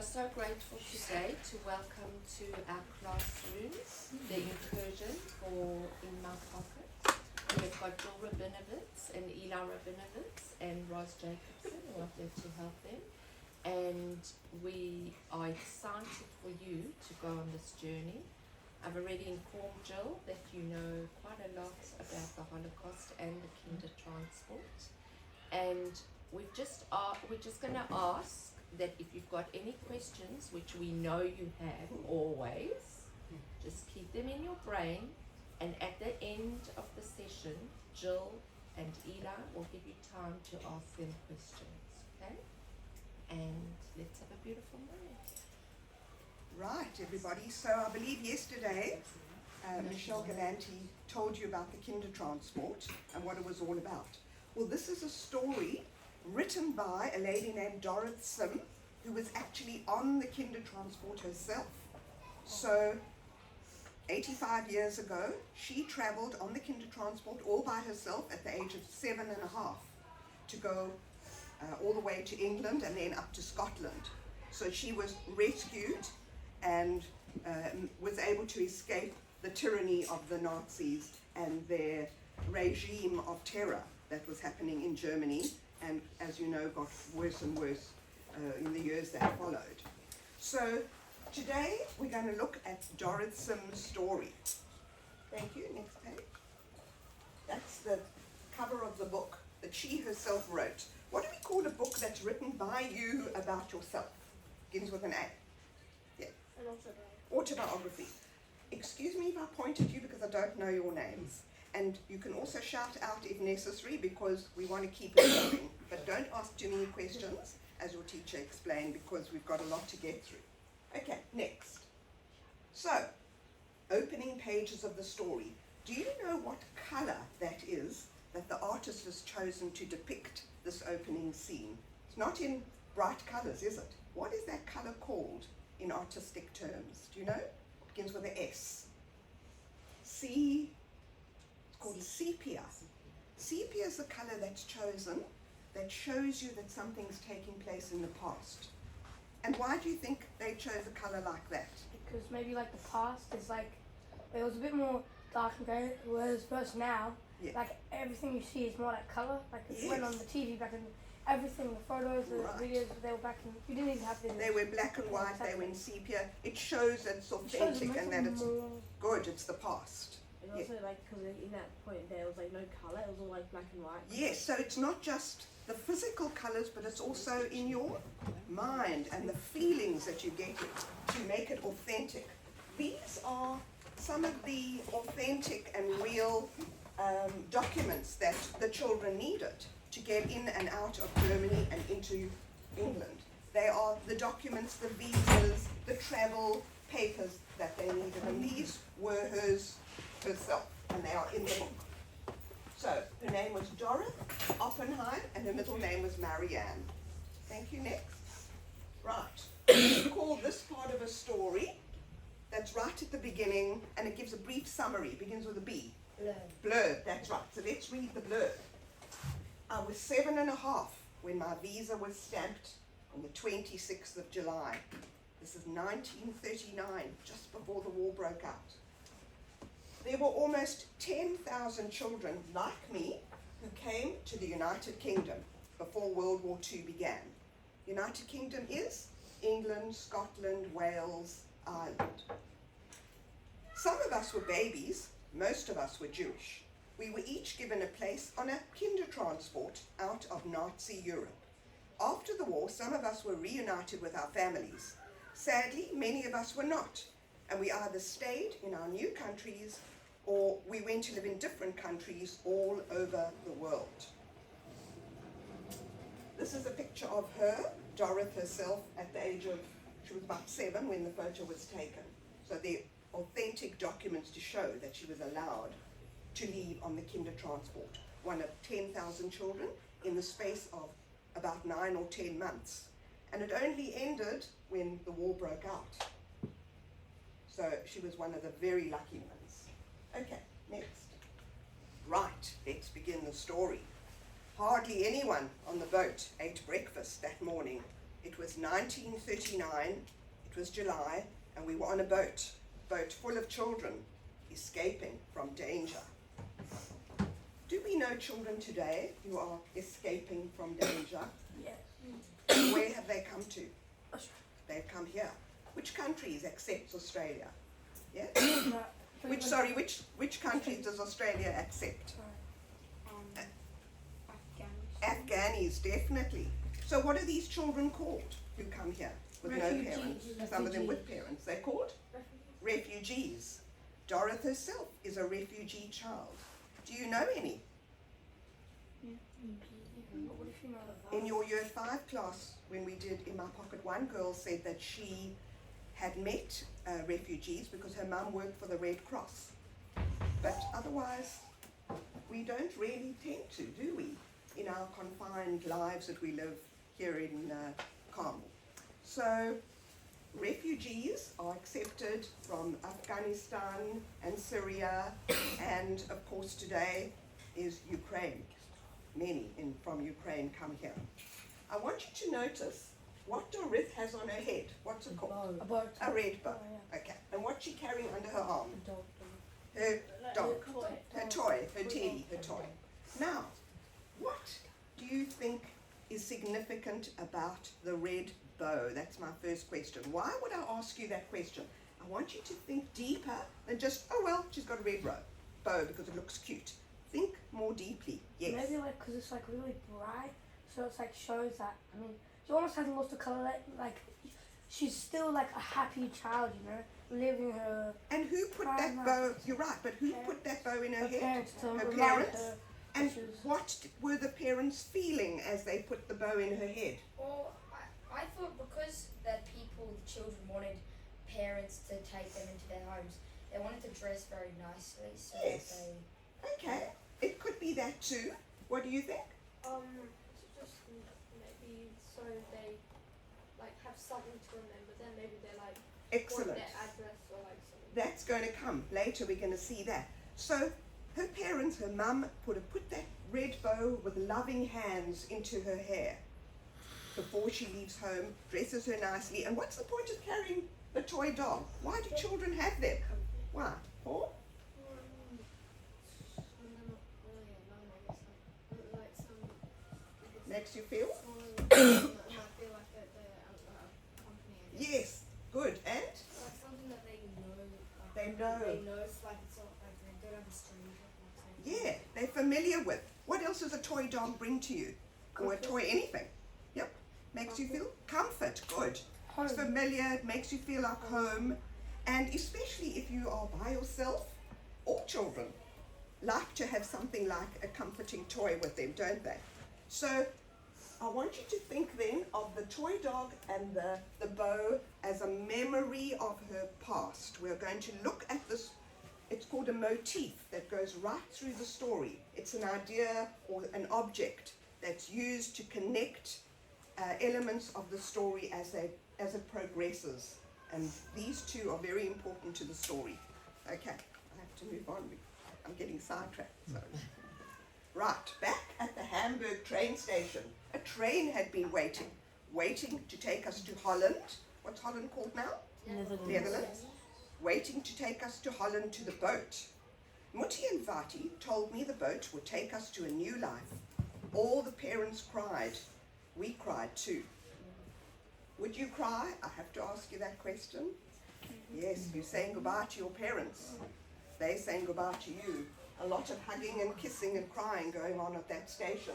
are so grateful today to welcome to our classrooms the incursion for In My Pocket. We've got Jill Rabinovitz and Eli Rabinovitz and Roz Jacobson who are there to help them. And we are excited for you to go on this journey. I've already informed Jill that you know quite a lot about the Holocaust and the Kinder Transport. And we're just going to ask that if you've got any questions, which we know you have always, just keep them in your brain, and at the end of the session, Jill and Eli will give you time to ask them questions, okay? And let's have a beautiful morning. Right, everybody. So I believe yesterday, Michelle Galanti told you about the Kinder Transport and what it was all about. Well, this is a story written by a lady named Dorothy Sim, who was actually on the Kinder Transport herself. So 85 years ago, she traveled on the Kinder Transport all by herself at the age of 7.5 to go all the way to England and then up to Scotland. So she was rescued and was able to escape the tyranny of the Nazis and their regime of terror that was happening in Germany, and as you know, got worse and worse in the years that followed. So today we're going to look at Dorothy Sim's story. Thank you. Next page. That's the cover of the book that she herself wrote. What do we call a book that's written by you about yourself? Begins with an A. Yeah. An autobiography. Autobiography. Excuse me if I point at you because I don't know your names. And you can also shout out if necessary because we want to keep it going. But don't ask too many questions, as your teacher explained, because we've got a lot to get through. Okay, next. So, opening pages of the story. Do you know what color that is that the artist has chosen to depict this opening scene? It's not in bright colors, is it? What is that color called in artistic terms? Do you know? It begins with an S. It's called sepia. Sepia is the color that's chosen that shows you that something's taking place in the past. And why do you think they chose a color like that? Because maybe like the past is like, it was a bit more dark and grey, whereas versus now, Yeah. like everything you see is more like colour. Like it Yes. went on the TV back in everything, the photos, the Right. videos, they were back in, you didn't even have videos. They were black and white, they were in sepia. It shows that it's authentic and that it's good, it's the past. And also, like, because in that point there was like no colour, it was all like black and white. Yes, so it's not just the physical colors, but it's also in your mind and the feelings that you get to make it authentic. These are some of the authentic and real documents that the children needed to get in and out of Germany and into England. They are the documents, the visas, the travel papers that they needed, and these were herself, and they are in the book. So, her name was Dorothy Oppenheim, and her middle name was Marianne. Thank you, next. Right, we call this part of a story that's right at the beginning, and it gives a brief summary. It begins with a B. Blurb, that's right. So let's read the blurb. I was 7.5 when my visa was stamped on the 26th of July. This is 1939, just before the war broke out. There were almost 10,000 children like me who came to the United Kingdom before World War II began. United Kingdom is England, Scotland, Wales, Ireland. Some of us were babies, most of us were Jewish. We were each given a place on a Kinder Transport out of Nazi Europe. After the war, some of us were reunited with our families. Sadly, many of us were not, and we either stayed in our new countries or we went to live in different countries all over the world. This is a picture of her, Dorothy herself, at the age of, she was about 7 when the photo was taken. So they're authentic documents to show that she was allowed to leave on the Kinder Transport, one of 10,000 children in the space of about 9 or 10 months. And it only ended when the war broke out. So she was one of the very lucky ones. Okay, next. Right, let's begin the story. Hardly anyone on the boat ate breakfast that morning. It was 1939, it was July, and we were on a boat full of children escaping from danger. Do we know children today who are escaping from danger? Yes. Where have they come to? Australia. They've come here. Which countries accept Australia? Yeah? No, Which countries does Australia accept? Afghanis, definitely. So what are these children called who come here with no parents? Some of them with parents. They're called refugees. Dorothy herself is a refugee child. Do you know any? What if you know? In your year 5 class, when we did In My Pocket, one girl said that she had met refugees because her mum worked for the Red Cross. But otherwise, we don't really tend to, do we, in our confined lives that we live here in Carmel. So, refugees are accepted from Afghanistan and Syria, and of course today is Ukraine. Many from Ukraine come here. I want you to notice what Dorith has on her head. What's it called? A boat. A red bow. Oh, yeah. Okay. And what's she carrying under her arm? Dog. Her dog. Toy. Her toy. Her teddy. Her toy. Now, what do you think is significant about the red bow? That's my first question. Why would I ask you that question? I want you to think deeper than just, oh well, she's got a red bow because it looks cute. Think more deeply. Yes. Maybe like because it's like really bright, so it's like shows that. I mean, she almost hasn't lost the color. Like she's still like a happy child, you know, living her. And who put that bow? You're right, but who put that bow in her head? Parents to Her remind parents. her And that she was- what were the parents feeling as they put the bow in her head? Well, I thought because that the children wanted parents to take them into their homes, they wanted to dress very nicely so Yes. that Okay, it could be that too. What do you think? Just maybe so they like have something to remember them. Maybe they like want Excellent. their address or like something. That's going to come later. We're going to see that. So her parents, her mum, put that red bow with loving hands into her hair before she leaves home, dresses her nicely. And what's the point of carrying the toy dog? Why do children have them? Why? For? Makes you feel? Yes, good. And? like something that they know. They know. They know it's like it's not like they don't have a stranger. Yeah, they're familiar with. What else does a toy dog bring to you? Or a toy anything? Yep. Makes you feel comfort. Good. It's familiar, it makes you feel like home. And especially if you are by yourself, all children like to have something like a comforting toy with them, don't they? So I want you to think then of the toy dog and the bow as a memory of her past. We're going to look at this. It's called a motif that goes right through the story. It's an idea or an object that's used to connect elements of the story as it progresses. And these two are very important to the story. Okay, I have to move on. I'm getting sidetracked. Sorry. Right, back at the Hamburg train station, a train had been waiting to take us to Holland. What's Holland called now? Netherlands. Waiting to take us to Holland to the boat. Mutti and Vati told me the boat would take us to a new life. All the parents cried. We cried too. Would you cry? I have to ask you that question. Yes, you're saying goodbye to your parents. They're saying goodbye to you. A lot of hugging and kissing and crying going on at that station.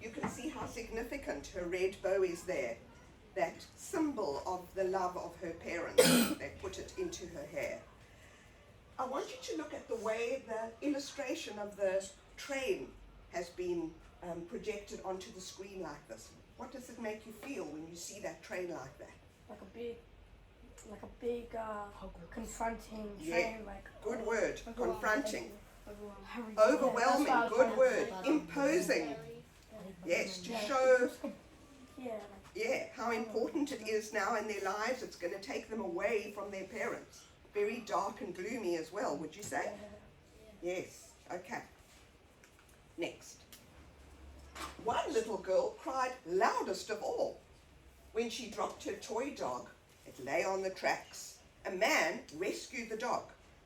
You can see how significant her red bow is there. That symbol of the love of her parents. They put it into her hair. I want you to look at the way the illustration of the train has been projected onto the screen like this. What does it make you feel when you see that train like that? like a big confronting Yeah. train, like Good word. Confronting. Overwhelming. Overwhelming. Yeah, that's what I Good was word. trying to say. Imposing. Yes, to Yeah, show it's like- yeah, like, how important it is now in their lives. It's going to take them away from their parents. Very dark and gloomy as well, would you say? Yes. Okay. Next. One little girl cried loudest of all When she dropped her toy dog, it lay on the tracks. A man rescued the dog.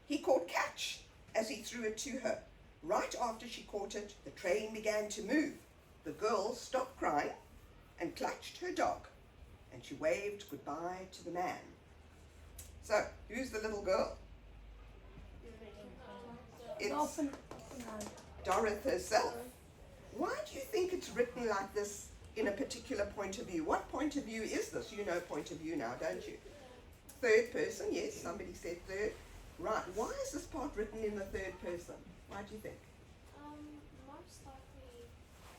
He called catch as he threw it to her. Right after she caught it, the train began to move. The girl stopped crying and clutched her dog, and she waved goodbye to the man. So, who's the little girl? It's Dolphin. No. Dorothy herself. Why do you think it's written like this in a particular point of view? What point of view is this? You know point of view now, don't you? Third person, yes, somebody said third. Right, why is this part written in the third person? Why do you think? Most likely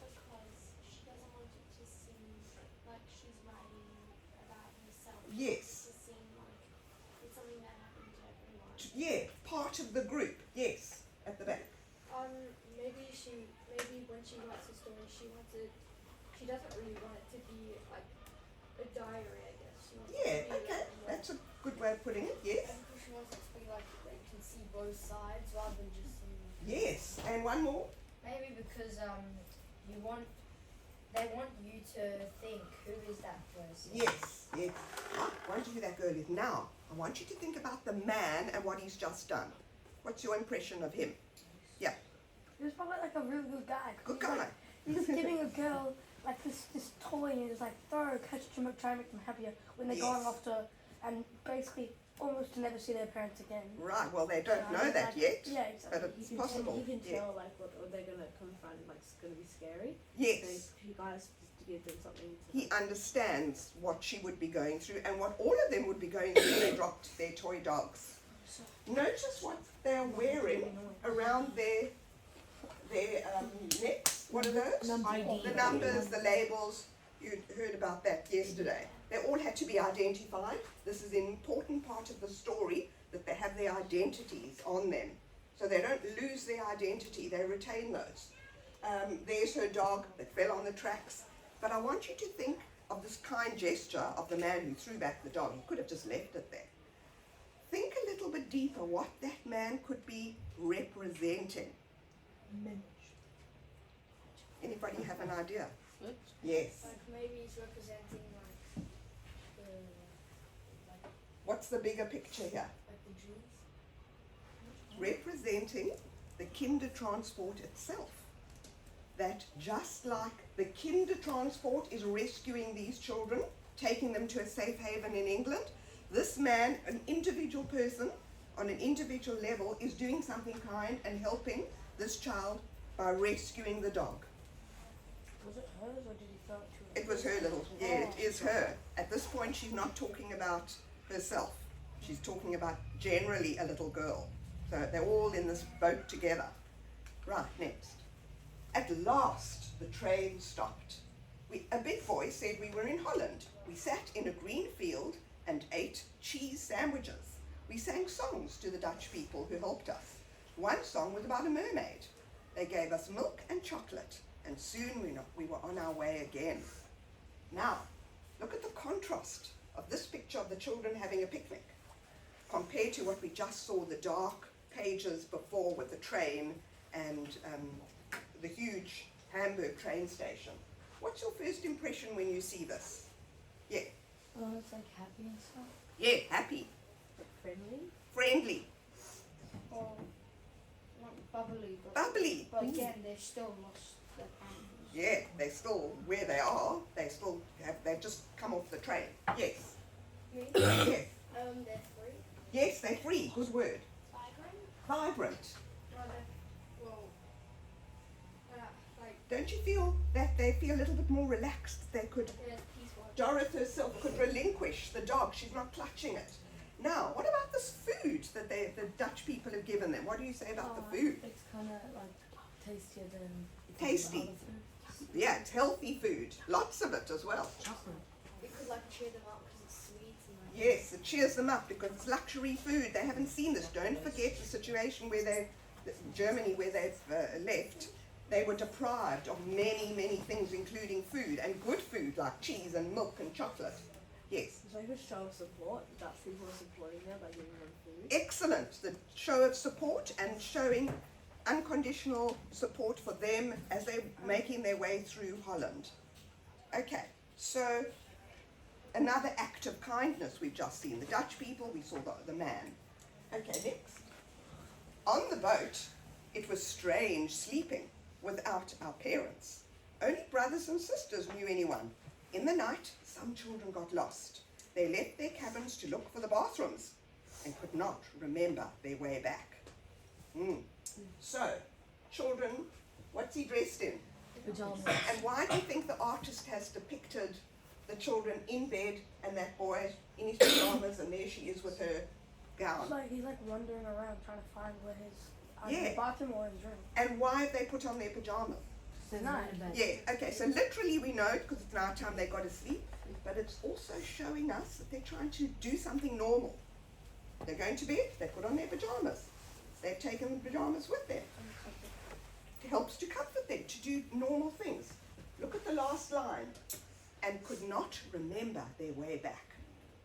because she doesn't want it to seem like she's writing about herself. Yes. To seem like it's something that happened to everyone. Yeah, part of the group, yes, at the back. Maybe when she writes a story, she doesn't really want it to be like a diary, I guess. She wants it Yeah, to be okay, like more. that's a good way of putting it, yes. And she wants it to be like they can see both sides rather than just seeing. Yes, and one more. Maybe because they want you to think, who is that person? Yes, yes. Why don't you do that, girlies? Now, I want you to think about the man and what he's just done. What's your impression of him? Yeah, He was probably like a really good guy. 'Cause good he's guy. Like, he's giving a girl like this toy and it's like throw, catch it, try and make them happier when they're going Yes. off to and basically almost to never see their parents again. Right, well, they don't know that Like, yet, Yeah, exactly. but it's possible. You can Yeah. tell like what they're gonna confront, like it's gonna be scary. Yes. So you guys just give them something. To He understands what she would be going through and what all of them would be going through when they dropped their toy dogs. Notice what they're wearing around their necks. What are those? The numbers, the labels. You heard about that yesterday. They all had to be identified. This is an important part of the story, that they have their identities on them. So they don't lose their identity, they retain those. There's her dog that fell on the tracks. But I want you to think of this kind gesture of the man who threw back the dog. He could have just left it there. Think a little bit deeper what that man could be representing. Anybody have an idea? Yes. Like maybe it's representing like What's the bigger picture here? the Jews. Representing the Kindertransport itself. That just like the Kindertransport is rescuing these children, taking them to a safe haven in England, this man, an individual person on an individual level, is doing something kind and helping this child by rescuing the dog. Was it hers or did he throw it to her? It was her little, yeah, it is her. At this point, she's not talking about herself. She's talking about generally a little girl. So they're all in this boat together. Right, next. At last, the train stopped. A big boy said we were in Holland. We sat in a green field and ate cheese sandwiches. We sang songs to the Dutch people who helped us. One song was about a mermaid. They gave us milk and chocolate, and soon we were on our way again. Now, look at the contrast of this picture of the children having a picnic compared to what we just saw, the dark pages before with the train and the huge Hamburg train station. What's your first impression when you see this? Yeah. Oh, it's like happy and stuff. Yeah, happy, friendly. friendly, Or not bubbly, bubbly. but again, they're still lost their families. Yeah, they're still where they are. They've just come off the train. Yes. Me? Yes. They're free. Yes, they're free. Good word. Vibrant. Vibrant. Like Don't you feel that they feel a little bit more relaxed? They could, they're peaceful. Dorothy herself could relinquish the dog. She's not clutching it. Now, what about this food that the Dutch people have given them? What do you say about the food? It's kind of like tastier than Tasty. other food. Yeah, it's healthy food. Lots of it as well. Chocolate. It could like cheer them up because it's sweet and like. Yes, it cheers them up because it's luxury food. They haven't seen this. Don't forget the situation where Germany, where they've left. They were deprived of many, many things, including food, and good food like cheese and milk and chocolate. Yes. It's like a show of support. Dutch people are supporting them by giving them food. Excellent. The show of support and showing unconditional support for them as they're making their way through Holland. Okay, so another act of kindness we've just seen. The Dutch people, we saw the man. Okay, next. On the boat, it was strange sleeping without our parents. Only brothers and sisters knew anyone. In the night, some children got lost. They left their cabins to look for the bathrooms and could not remember their way back. So, children, what's he dressed in? Pajamas. And why do you think the artist has depicted the children in bed and that boy in his pajamas, and there she is with her gown? It's like he's like wandering around trying to find where his either Yeah. the bathroom or his room. And why have they put on their pajamas? Night. Yeah, okay, so literally we know because it's night time they got to sleep, but it's also showing us that they're trying to do something normal. They're going to bed, they put on their pajamas. They've taken the pajamas with them. It helps to comfort them, to do normal things. Look at the last line. And could not remember their way back.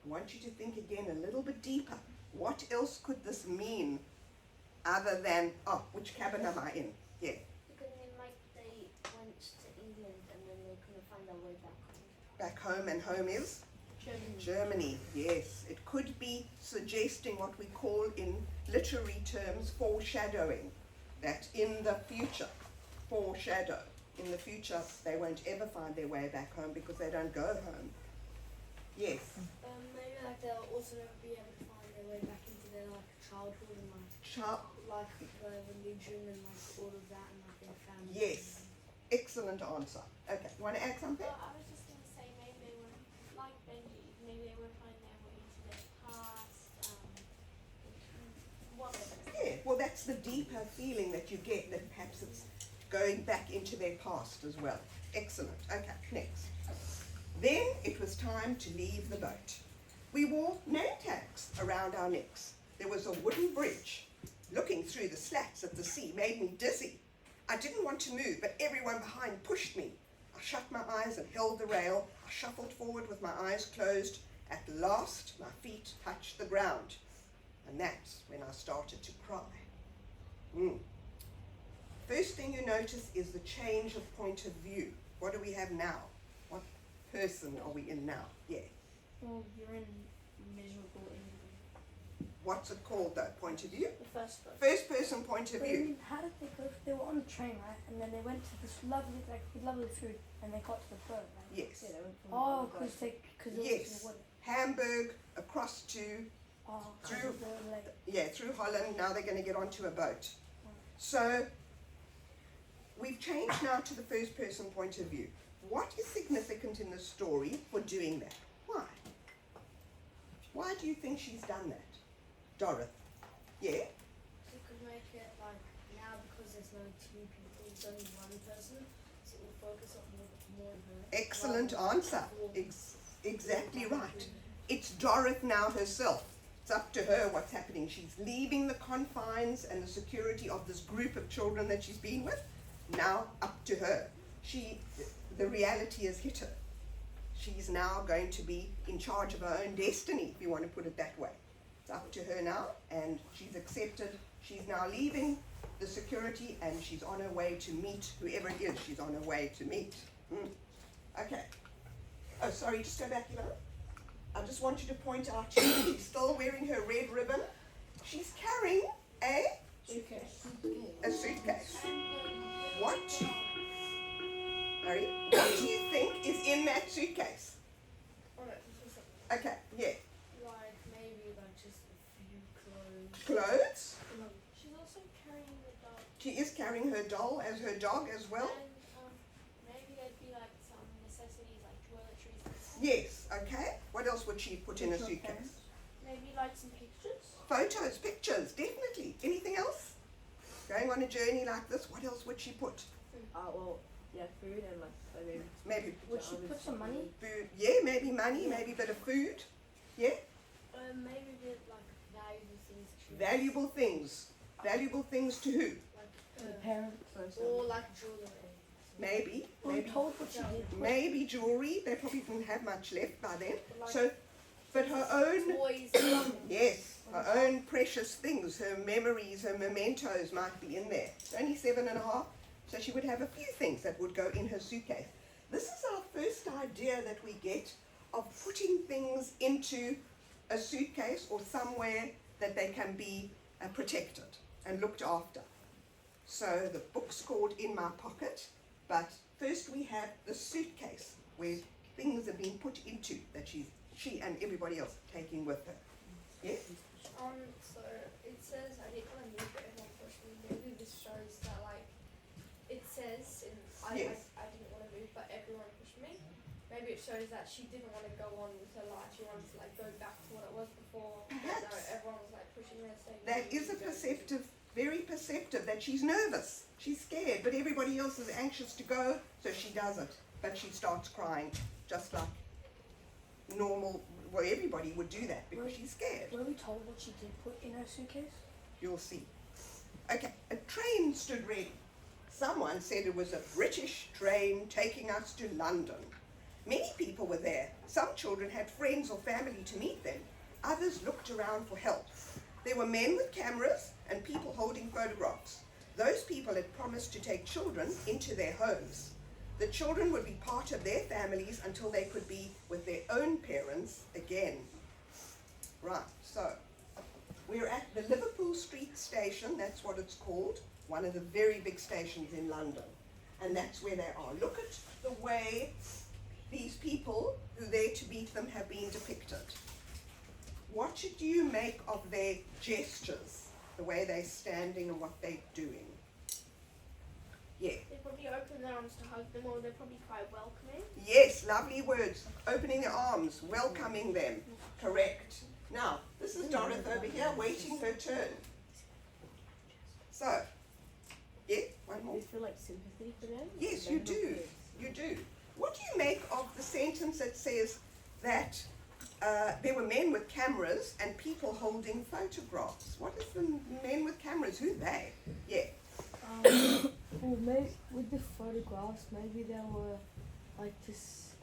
I want you to think again a little bit deeper. What else could this mean other than, oh, which cabin am I in? Yeah. Because like they went to England and then they couldn't find their way back home. Back home, and home is? Germany. Germany, yes. It could be suggesting what we call in literary terms foreshadowing. That in the future, foreshadow. In the future, they won't ever find their way back home because they don't go home. Yes. Maybe like they'll also never be able to find their way back into their like childhood and like the religion and like all of that and like their family. Yes. Excellent answer. Okay, you want to add something? Well, I was just going to say maybe they were like Benji. Maybe they were finding their way into their past. Whatever. Yeah, well, that's the deeper feeling that you get, that perhaps it's going back into their past as well. Excellent. Okay, next. Then it was time to leave the boat. We wore name tags around our necks. There was a wooden bridge. Looking through the slats at the sea made me dizzy. I didn't want to move, but everyone behind pushed me. I shut my eyes and held the rail. I shuffled forward with my eyes closed. At last, my feet touched the ground. And that's when I started to cry. First thing you notice is the change of point of view. What do we have now? What person are we in now? Yeah. Well, you're in miserable England. What's it called though? Point of view? The first book. First person point of But I view. mean, how did they go? They were on the train, right? And then they went to this lovely, like with lovely food, and they got to the boat, right? Yes. Yeah, they went from Oh, the boat. because it was Yes. in the water. Hamburg, across to, Oh, Through- like, yeah, through Holland. Now they're going to get onto a boat. So we've changed now to the first person point of view. What is significant in the story for doing that? Why? Why do you think she's done that? Dorothy? Yeah? You could make it like now because there's no two people, it's only one person, so it will focus on more on her. Excellent rather than answer. all- Exactly right. It's Dorothy now herself. It's up to her what's happening. She's leaving the confines and the security of this group of children that she's been with. Now up to her. The reality has hit her. She's now going to be in charge of her own destiny, if you want to put it that way. It's up to her now, and she's accepted. She's now leaving the security, and she's on her way to meet whoever it is she's on her way to meet. Okay. Oh, sorry, just go back, Eva. I just want you to point out to you, she's still wearing her red ribbon. She's carrying a suitcase. What? Mary, what do you think is in that suitcase? Alright, this is Okay, yeah. like maybe like just a few clothes. Clothes. She's also carrying the dog. She is carrying her doll as her dog as well. And maybe there'd be like some necessities like toiletries and stuff. Yes, okay. What else would she put in a suitcase? Maybe like some pictures. Photos, pictures, definitely. Anything else? Going on a journey like this, what else would she put? Well, yeah, food and like, I mean, Maybe would she put some money? food. Yeah, maybe money, maybe a bit of food. Yeah? Maybe a bit like valuable things. to- Valuable things. Valuable things to who? Like To the parents. or like jewelry. Maybe. We're Maybe. told what she did. Maybe jewelry. They probably didn't have much left by then. Like So, but her own, toys. yes, her own precious things, her memories, her mementos might be in there. It's only 7.5, so she would have a few things that would go in her suitcase. This is our first idea that we get of putting things into a suitcase or somewhere that they can be protected and looked after. So the book's called In My Pocket, but first we have the suitcase where things are being put into that she and everybody else taking with her. Yes? So it says, I didn't want to move, but everyone pushed me. Maybe this shows that, like, it says, I didn't want to move, but everyone pushed me. Maybe it shows that she didn't want to go on with her life. She wanted to, like, go back to what it was before. But no, everyone was, like, pushing her, saying, That is a perceptive, very perceptive, that she's nervous, she's scared, but everybody else is anxious to go, so she doesn't. But she starts crying, just like normal, well, everybody would do that because she's scared. Were we told what she did put in her suitcase? You'll see. Okay, a train stood ready. Someone said it was a British train taking us to London. Many people were there. Some children had friends or family to meet them. Others looked around for help. There were men with cameras and people holding photographs. Those people had promised to take children into their homes. The children would be part of their families until they could be with their own parents again. Right, so we're at the Liverpool Street Station, that's what it's called, one of the very big stations in London. And that's where they are. Look at the way these people who are there to meet them have been depicted. What should you make of their gestures, the way they're standing and what they're doing? Yeah. They probably open their arms to hug them, or they're probably quite welcoming. Yes, lovely words. Opening their arms, welcoming them. Correct. Now, this is Dorothy over here waiting her turn. So, yeah, one Do more. you feel like sympathy for them? Yes, They you have do. kids. You do. What do you make of the sentence that says that there were men with cameras and people holding photographs? What is the men with cameras? Who they? Yeah. Well, maybe with the photographs, maybe they were like to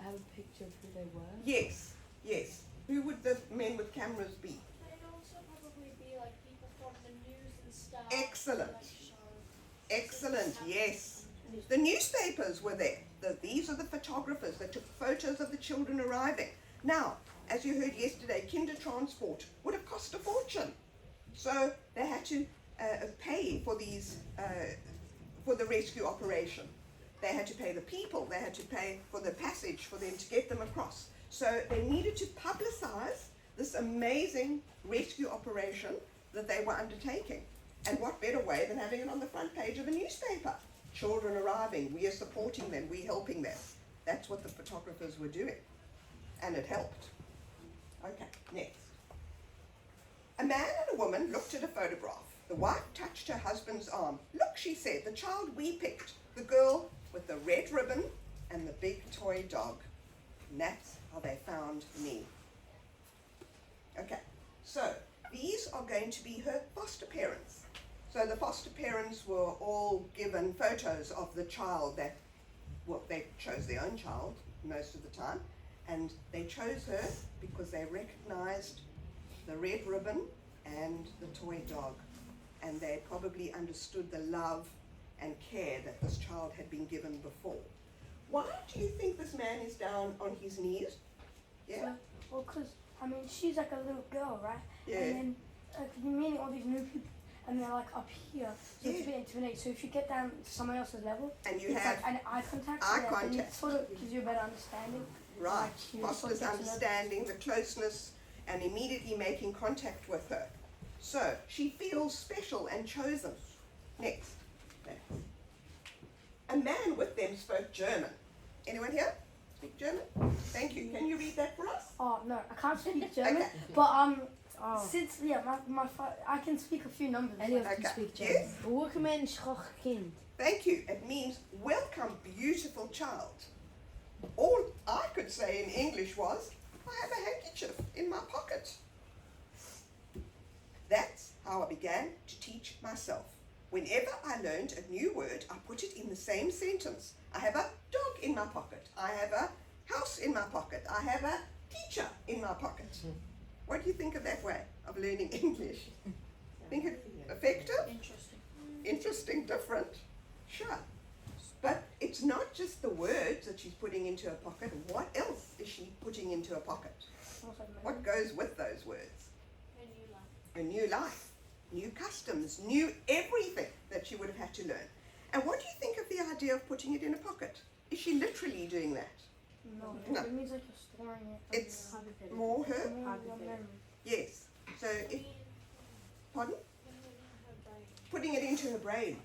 have a picture of who they were. Yes, yes. Who would the men with cameras be? They'd also probably be like people from the news and stuff. Excellent. Like show. Excellent, yes. The newspapers were there. These are the photographers that took photos of the children arriving. Now, as you heard yesterday, kinder transport would have cost a fortune. So they had to pay for these, for the rescue operation. They had to pay the people, they had to pay for the passage for them to get them across. So they needed to publicize this amazing rescue operation that they were undertaking. And what better way than having it on the front page of a newspaper? Children arriving, we are supporting them, we're helping them. That's what the photographers were doing. And it helped. Okay, next. A man and a woman looked at a photograph. The wife touched her husband's arm. Look, she said, the child we picked, the girl with the red ribbon and the big toy dog. And that's how they found me. Okay, so these are going to be her foster parents. So the foster parents were all given photos of the child that, well, they chose their own child most of the time, and they chose her because they recognized the red ribbon and the toy dog, and they probably understood the love and care that this child had been given before. Why do you think this man is down on his knees? Yeah? So, well, because, I mean, she's like a little girl, right? Yeah. And then you're meeting all these new people, and they're like up here, so it's a Yeah. bit intimidating. So if you get down to someone else's level, And you it's have like an eye contact. eye so then contact. it sort of gives you a better understanding. Right, Like you sort of fosters get to know- understanding, the closeness, and immediately making contact with her. So she feels special and chosen. Next. A man with them spoke German. Anyone here speak German? Thank you. Can you read that for us? Oh no, I can't speak German, Okay. but Oh. since I can speak a few numbers. Elliot Okay. can speak Yes. German. Welke mens graag kind? Thank you. It means welcome, beautiful child. All I could say in English was, I have a handkerchief in my pocket. That's how I began to teach myself. Whenever I learned a new word, I put it in the same sentence. I have a dog in my pocket. I have a house in my pocket. I have a teacher in my pocket. What do you think of that way of learning English? Think it effective? Interesting. Interesting, different? Sure. But it's not just the words that she's putting into her pocket. What else is she putting into her pocket? What goes with those words? A new life. A new life, new customs, new everything that she would have had to learn. And what do you think of the idea of putting it in a pocket? Is she literally doing that? No, No. it means like you're storing it. It's Hypothetical. more her? More your memory. Yes. So, pardon? Putting it into her brain.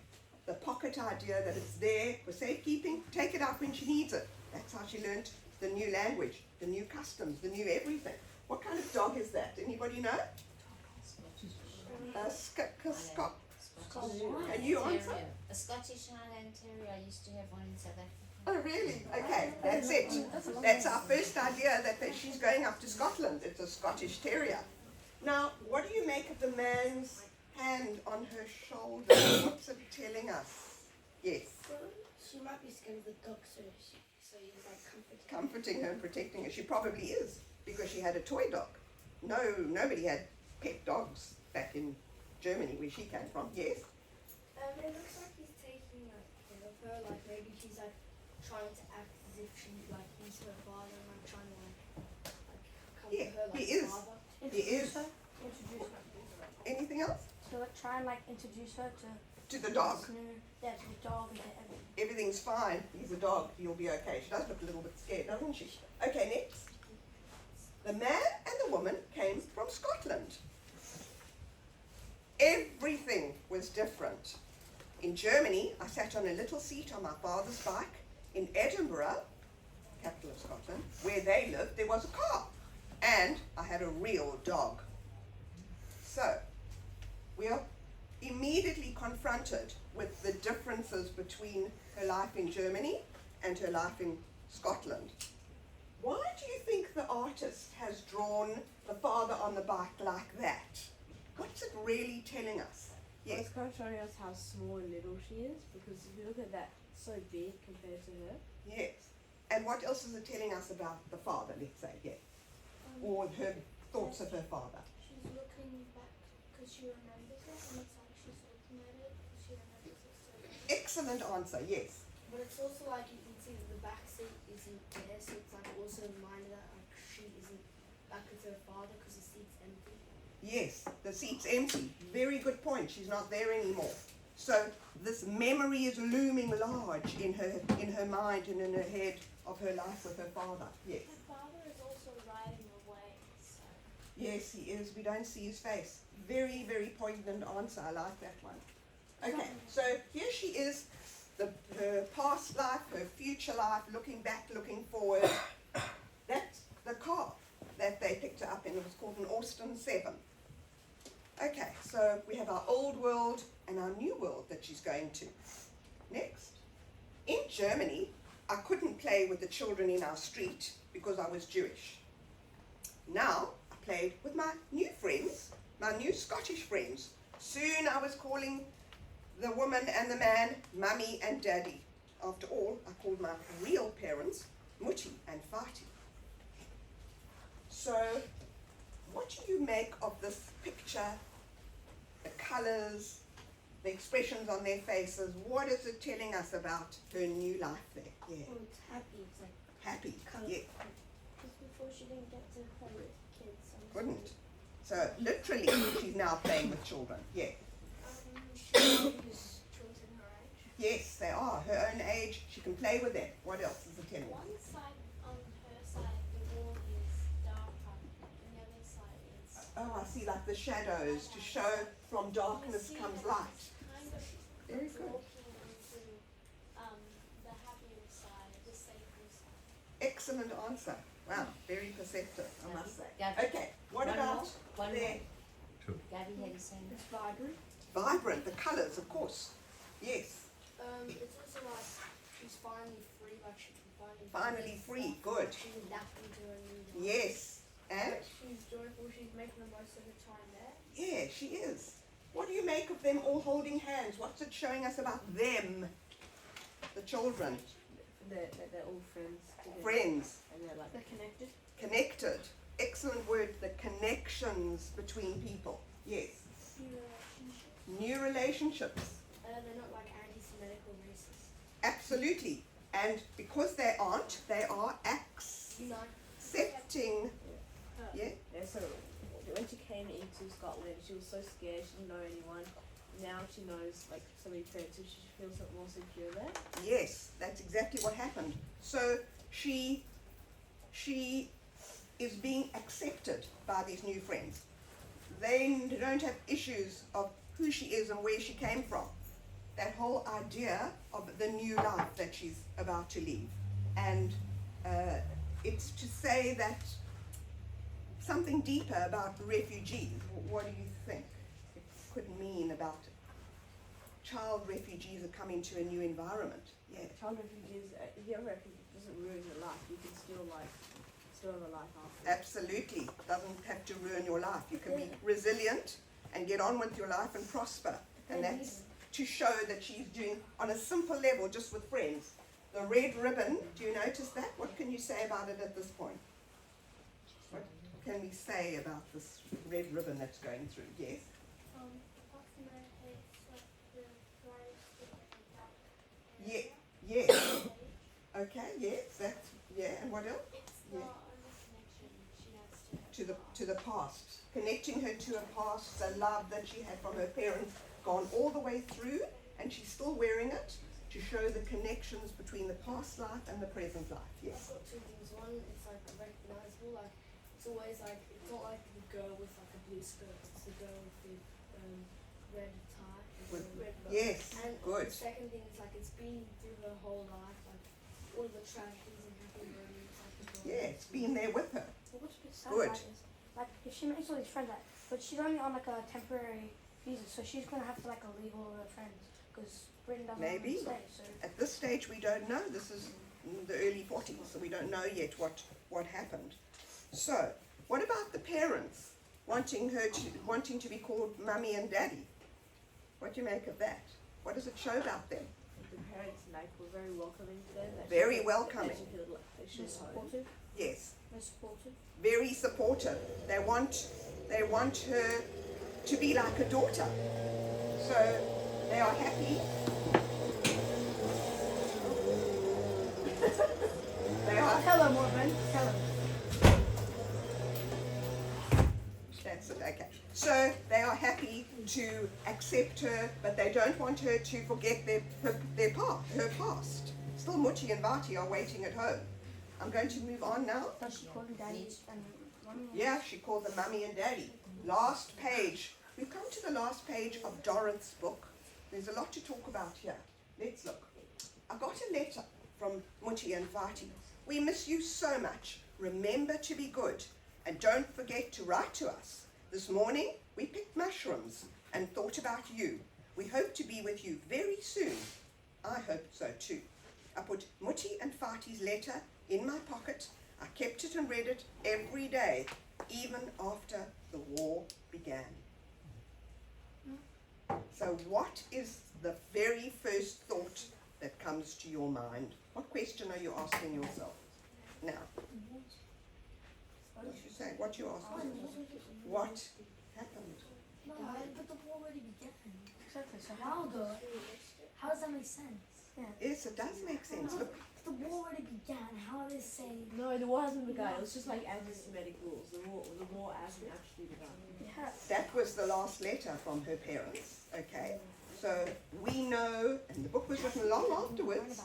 The pocket idea that it's there for safekeeping, take it out when she needs it. That's how she learnt the new language, the new customs, the new everything. What kind of dog is that? Anybody know? A Scotch. And you answer? A Scottish Highland Terrier. I used to have one in South Africa. Oh, really? Okay, that's it. That's our first idea that she's going up to Scotland. It's a Scottish Terrier. Now, what do you make of the man's hand on her shoulder? What's it telling us? Yes. She might be scared of the dog, so he's like comforting. Comforting her and protecting her. She probably is, because she had a toy dog. No, nobody had pet dogs back in Germany where she came from. Yes. It looks like he's taking like care of her. Like maybe he's like trying to act as if he's her father, and like trying to comfort Yeah, her like he is. father. He is. Introduce her. Anything else? So like try and like introduce her to To the dog. this new, yeah, to the dog and to everything. Everything's fine. He's a dog. You'll be okay. She does look a little bit scared, doesn't she? Okay, next. The man and the woman came from Scotland. Everything was different. In Germany, I sat on a little seat on my father's bike. In Edinburgh, capital of Scotland, where they lived, there was a car. And I had a real dog. So, we are immediately confronted with the differences between her life in Germany and her life in Scotland. Why do you think the artist has drawn the father on the bike like that? What's it really telling us? Well, Yes. it's kind of showing us how small and little she is, because if you look at that, so big compared to her. Yes. And what else is it telling us about the father, let's say, yes? Or her thoughts of her father? She's looking back because she remembers it, and it's like she's looking at it because she remembers it so well. Excellent answer, yes. But it's also like you can see that the back seat isn't there, so it's like also a reminder that like she isn't back with her father because the seat's empty. Yes, the seat's empty. Very good point. She's not there anymore. So this memory is looming large in her mind and in her head of her life with her father. Yes. Her father is also riding away, so. Yes, he is. We don't see his face. Very, very poignant answer. I like that one. Okay, so here she is, her past life, her future life, looking back, looking forward. That's the car that they picked her up in. It was called an Austin 7. Okay, so we have our old world and our new world that she's going to. Next. In Germany, I couldn't play with the children in our street because I was Jewish. Now, I played with my new friends, my new Scottish friends. Soon I was calling the woman and the man mummy and daddy. After all, I called my real parents Mutti and Fati. So, what do you make of this picture, the colours, the expressions on their faces? What is it telling us about her new life there? Yeah. Well, it's happy. It's like Happy, yeah, because before she didn't get to play with kids. couldn't. So literally, she's now playing with children, yeah. She knows children her age. Yes, they are her own age. She can play with them. What else is it telling us? One side on her side, the wall is darker, and the other side is. Oh, I see, like the shadows to show from darkness comes light. Kind of Very good. walking into the happier side, the safer side. Excellent answer. Wow, very perceptive, I must say. Gabby, Okay, what one about more? One their Gabby, how do you say that? It's vibrant. vibrant, the colours, of course. Yes, It's also like she's finally free. Like she can finally. do finally stuff, free, like, good. She's adapting to her new life. Yes, and But she's joyful. She's making the most of her time there. yeah, she is. What do you make of them all holding hands? What's it showing us about them, the children, They're all friends together. friends, And they're like, They're connected. connected? Excellent word, the connections between people. Yes, New relationships. new relationships. They're not like anti-Semitic or racist. Absolutely. And because they aren't, they are Unite. accepting. Yeah? Yeah, so when she came into Scotland, she was so scared, she didn't know anyone. Now she knows like so many parents, so she feels a lot more secure there. Yes, that's exactly what happened. So she is being accepted by these new friends. They don't have issues of who she is and where she came from. That whole idea of the new life that she's about to leave. And it's to say that something deeper about refugees. What do you think it could mean about child refugees are coming to a new environment? Yeah. Child refugees, if you ever doesn't ruin your life, you can still have a life after. Absolutely. Doesn't have to ruin your life. You can be resilient and get on with your life and prosper. And that's to show that she's doing on a simple level, just with friends. The red ribbon, do you notice that? What can you say about it at this point? What can we say about this red ribbon that's going through? Yes? Approximately like the flight stick Yeah. Yes. Okay, yes, that's, yeah, and what else? It's Yeah. the only connection she has To the past, connecting her to a past, a love that she had from her parents, gone all the way through, and she's still wearing it to show the connections between the past life and the present life. Yes. I've got two things. One, it's like recognizable. Like it's always like it's not like the girl with like a blue skirt. It's the girl with the red tie. With- red bow. Yes, And good. the second thing is like it's been through her whole life, like all the tragedies and happy moments. Like as well. Yeah, it's been there with her. Well, what's a bit sad Good. about it is, like, if she makes all these friends, like, but she's only on like a temporary visa, so she's gonna have to like leave all of her friends because Britain doesn't want her Maybe. to stay. So At this stage, we don't know. This is the early 40s, so we don't know yet what happened. So, what about the parents wanting to be called mummy and daddy? What do you make of that? What does it show about them? The parents like were very welcoming to them. That Very she- welcoming. That she feel like they they're should home. supportive. Yes, They're supportive. very supportive. They want her to be like a daughter. So they are happy. They are. Tell her, Morgan. Tell her. That's it. Okay. So they are happy to accept her, but they don't want her to forget her past. Still, Muchi and Vati are waiting at home. I'm going to move on now. Does she call them daddy and mommy? Yeah, she called them mummy and daddy. Last page. We've come to the last page of Dorot's book. There's a lot to talk about here. Let's look. I got a letter from Muti and Vati. We miss you so much. Remember to be good. And don't forget to write to us. This morning, we picked mushrooms and thought about you. We hope to be with you very soon. I hope so too. I put Muti and Vati's letter in my pocket. I kept it and read it every day, even after the war began. So what is the very first thought that comes to your mind? What question are you asking yourself now? What you say? What you asking? What happened? No, but the war already began. Exactly. So How though? How does that make sense? Yes, it does make sense. Look, The war already began. How are they saying? No, the war hasn't begun. It was just like anti-Semitic rules. The war hasn't actually begun. yeah. that was the last letter from her parents. Okay, so we know, and the book was written long afterwards.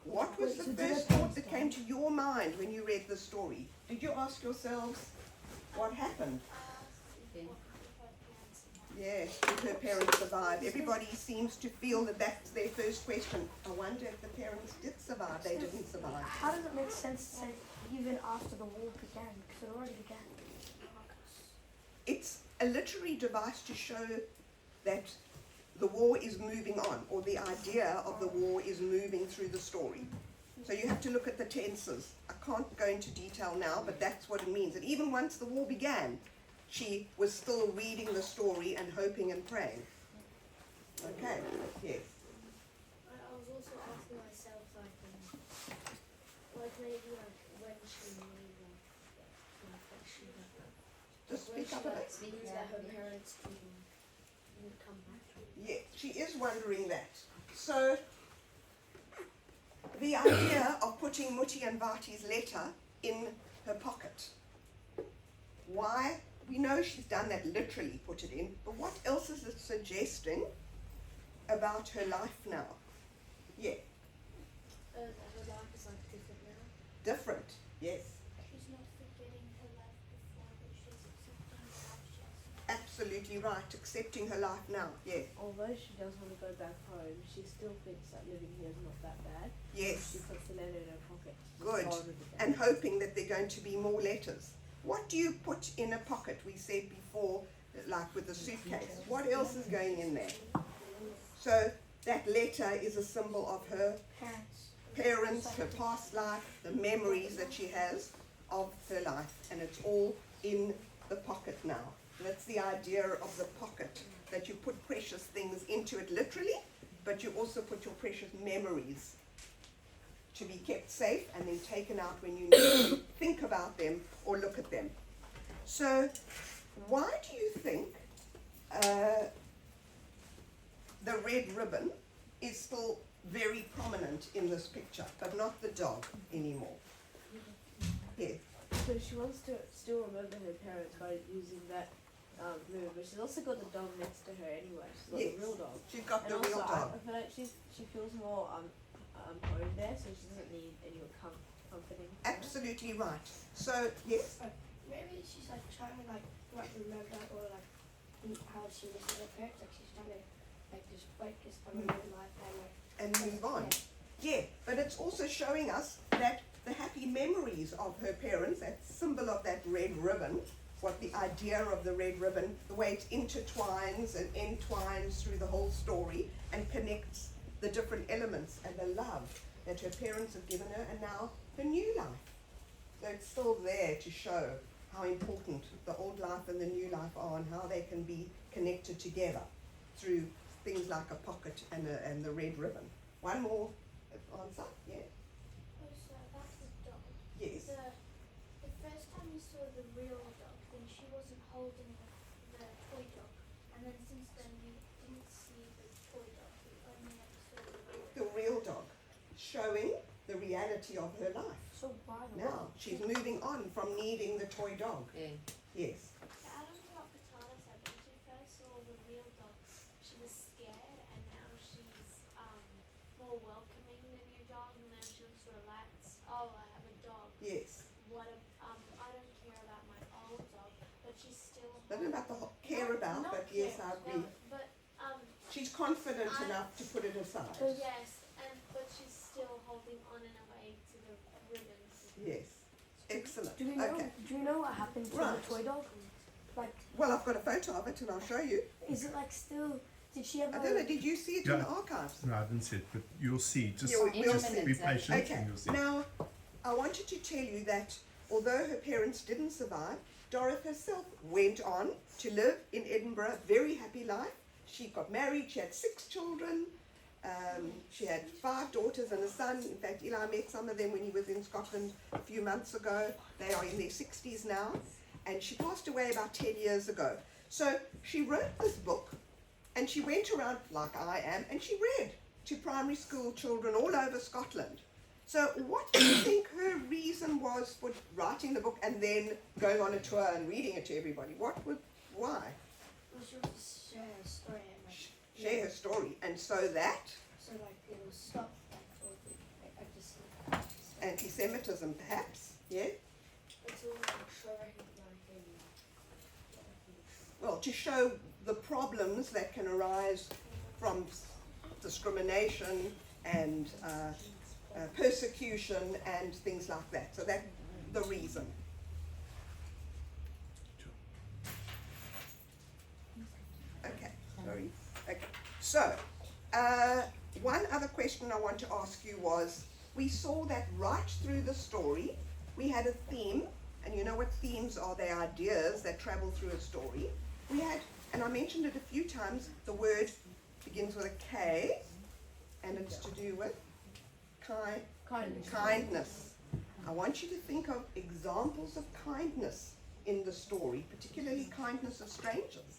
What was the first thought that came to your mind when you read the story? Did you ask yourselves what happened? Yes, did her parents survive? Everybody seems to feel that that's their first question. I wonder if the parents did survive. They didn't survive. How does it make sense to say even after the war began? Because it already began. It's a literary device to show that the war is moving on, or the idea of the war is moving through the story. So you have to look at the tenses. I can't go into detail now, but that's what it means. And even once the war began, she was still reading the story and hoping and praying. Okay, yes. I was also asking myself like maybe like when she knew that she Just when speak she up a bit. knew that her parents would come back. Yeah, she is wondering that. So, the idea of putting Mutti and Vati's letter in her pocket. Why? We know she's done that, literally put it in, but what else is it suggesting about her life now? Yeah, Her life is like different now. different, yes, She's not forgetting her life before, but she's accepting the life she has now. absolutely right, accepting her life now, yeah, Although she does want to go back home, she still thinks that living here is not that bad. yes, She puts the letter in her pocket. to good, go on with the day. and hoping that there are going to be more letters. What do you put in a pocket? We said before, like with the suitcase. What else is going in there? So that letter is a symbol of her parents, her past life, the memories that she has of her life, and it's all in the pocket now. That's the idea of the pocket, that you put precious things into it literally, but you also put your precious memories to be kept safe and then taken out when you need to think about them or look at them. So why do you think the red ribbon is still very prominent in this picture, but not the dog anymore? Yeah, So she wants to still remember her parents by using that ribbon, but she's also got the dog next to her anyway. She's got yes. the real dog. She's got And the also, real dog. I feel like she feels more home there, so she doesn't need any comforting. Absolutely right. So, yes, Maybe she's like trying to like remember or like how she was with her parents. Like she's trying to like just focus on her own life and like. and move on. Yeah, but it's also showing us that the happy memories of her parents, that symbol of that red ribbon, what the idea of the red ribbon, the way it intertwines and entwines through the whole story and connects the different elements and the love that her parents have given her and now her new life. So it's still there to show how important the old life and the new life are and how they can be connected together through things like a pocket and the red ribbon. One more answer, yeah? Oh, so about the dog. Yes. The first time you saw the real dog, then she wasn't holding the toy dog. And then since then you didn't see the toy dog, you only ever saw the real dog. The real dog, showing the reality of her life. So why the Now, she's moving on from needing the toy dog. Yeah. Yes. I don't know what Katana said, but when she first saw the real dog, she was scared, and now she's more welcoming the new dog, and now she wants to relax. Oh, I have a dog. Yes. I don't care about my old dog, but she's still. Don't know about the care about, but yes, I agree. But She's confident enough to put it aside. yes, but she's still holding on in a way to the ribbons. Yes. Excellent. Do we know? Okay. Do you know what happened to Right. the toy dog? Like, Well, I've got a photo of it and I'll show you. is it like still? Did she ever? I don't know, did you see it in Yeah. the archives? No, I didn't see it, but you'll see. Just, Yeah, we'll just see. be patient Okay, and you'll see. now I wanted to tell you that although her parents didn't survive, Dorothy herself went on to live in Edinburgh, very happy life. She got married, she had 6 children, she had 5 daughters and a son. In fact, Eli met some of them when he was in Scotland a few months ago. They are in their 60s now, and she passed away about 10 years ago. So she wrote this book, and she went around, like I am, and she read to primary school children all over Scotland. So what do you think her reason was for writing the book and then going on a tour and reading it to everybody? Why? Well, she wants to share her story and like Share her story, and so that so like it will stop like all the anti-Semitism, perhaps, yeah. it's all like showing like Well, to show the problems that can arise from discrimination and persecution and things like that. So that's the reason. Okay, sorry. Okay, so one other question I want to ask you was, we saw that right through the story, we had a theme, and you know what themes are? They're ideas that travel through a story. We had, and I mentioned it a few times, the word begins with a K, and it's to do with kindness. I want you to think of examples of kindness in the story, particularly kindness of strangers.